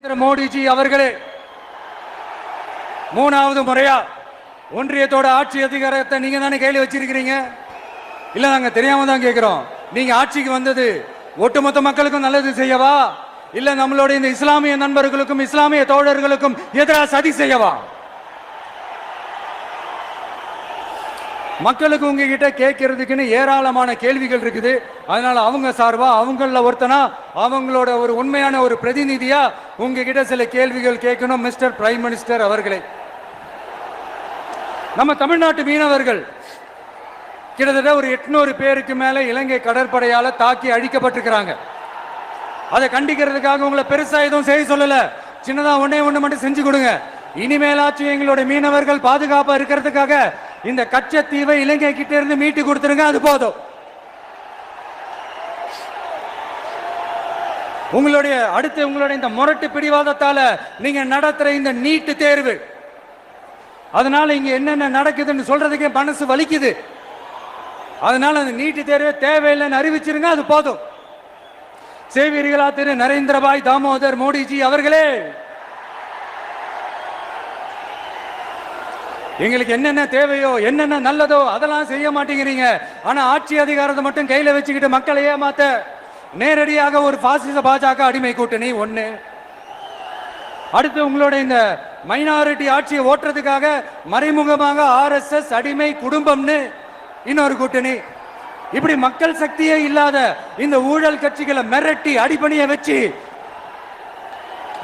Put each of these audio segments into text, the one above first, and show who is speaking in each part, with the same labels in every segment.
Speaker 1: மோடிஜி அவர்களே மூணாவது முறையா ஒன்றியத்தோட ஆட்சி அதிகாரத்தை நீங்க தானே கையில் வச்சிருக்கிறீங்க. இல்ல நாங்க தெரியாம தான் கேட்கிறோம். நீங்க ஆட்சிக்கு வந்தது ஒட்டுமொத்த மக்களுக்கும் நல்லது செய்யவா, இல்ல நம்மளுடைய இந்த இஸ்லாமிய நண்பர்களுக்கும் இஸ்லாமிய தோழர்களுக்கும் எதிராக சதி செய்யவா? மக்களுக்கு உங்ககிட்ட கேட்கறதுக்குன்னு ஏராளமான கேள்விகள் இருக்குது. அதனால அவங்க சார்பா அவங்கள ஒருத்தனா அவங்களோட ஒரு உண்மையான ஒரு பிரதிநிதியா உங்ககிட்ட சில கேள்விகள் கேட்கணும். மிஸ்டர் பிரைம் மினிஸ்டர் அவர்களே, நம்ம தமிழ்நாட்டு மீனவர்கள் கிட்டத்தட்ட ஒரு 800 பேருக்கு மேல இலங்கை கடற்படையால தாக்கி அழிக்கப்பட்டிருக்கிறாங்க. அதை கண்டிக்கிறதுக்காக உங்களை பெருசா எதுவும் செய்ய சொல்லல, சின்னதா ஒண்ணு மட்டும் செஞ்சு கொடுங்க. இனிமேலாச்சும் எங்களுடைய மீனவர்கள் பாதுகாப்பா இருக்கிறதுக்காக இந்த கச்சத்தீவை இலங்கை கிட்ட இருந்து மீட்டு கொடுத்துருங்க, அது போதும். உங்களுடைய இந்த முரட்டு பிடிவாதத்தால நீங்க நடத்துற இந்த நீட்டு தேர்வு, அதனால இங்க என்னென்ன நடக்குதுன்னு சொல்றதுக்கே மனசு வலிக்குது. அதனால அந்த நீட்டு தேர்வு தேவையில்லைன்னு அறிவிச்சிருங்க, அது போதும். சேவீர்களா திரு நரேந்திரபாய் தாமோதர் மோடிஜி அவர்களே, எங்களுக்கு என்னென்ன தேவையோ என்னென்ன நல்லதோ அதெல்லாம் செய்ய மாட்டேங்கிறீங்க. ஆனா ஆட்சி அதிகாரத்தை மட்டும் கையில வச்சுக்கிட்டு மக்களை ஏமாத்த நேரடியாக ஒரு பாசிச பாஜக அடிமை கூட்டணி ஒண்ணு, அடுத்து உங்களோட இந்த மைனாரிட்டி ஆட்சியை ஓட்டுறதுக்காக மறைமுகமாக RSS அடிமை குடும்பம்னு இன்னொரு கூட்டணி. இப்படி மக்கள் சக்தியே இல்லாத இந்த ஊழல் கட்சிகளை மிரட்டி அடிப்பணியை வச்சு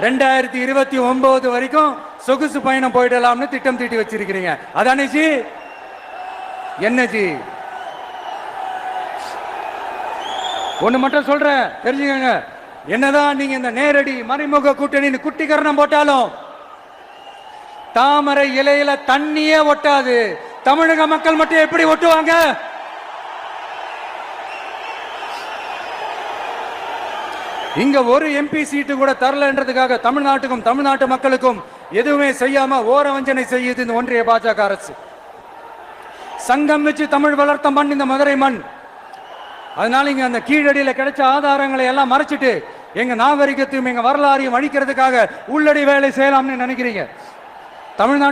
Speaker 1: 2029 வரைக்கும் சொகுசு பயணம் போயிடலாம்னு திட்டம் தீட்டி வச்சிருக்கிறீங்க. அதானே ஜி? என்ன ஜி? ஒண்ணு மட்டும் சொல்றேன், தெரிஞ்சுக்கங்க. என்னதான் நீங்க இந்த நேரடி மறைமுக கூட்டணி குட்டிகரணம் போட்டாலும் தாமரை இலையில தண்ணியே ஒட்டாது. தமிழக மக்கள் மட்டும் எப்படி ஒட்டுவாங்க? இங்க ஒரு MP சீட்டு கூட தரலன்றதுக்காக தமிழ்நாட்டுக்கும் தமிழ்நாட்டு மக்களுக்கும் எதுவுமே செய்யாம ஓரவஞ்சனை செய்யுது இந்த ஒன்றிய பாஜக அரசு. சங்கம் வச்சு தமிழ் வளர்த்த மண் இந்த மதுரை மண். அதனால இங்க அந்த கீழடியில கிடைச்ச ஆதாரங்களை எல்லாம் மறைச்சிட்டு எங்க நாகரிகத்தையும் எங்க வரலாறையும் அழிக்கிறதுக்காக உள்ளடி வேலை செய்யலாம்னு நினைக்கிறீங்க. தமிழ்நாட்டு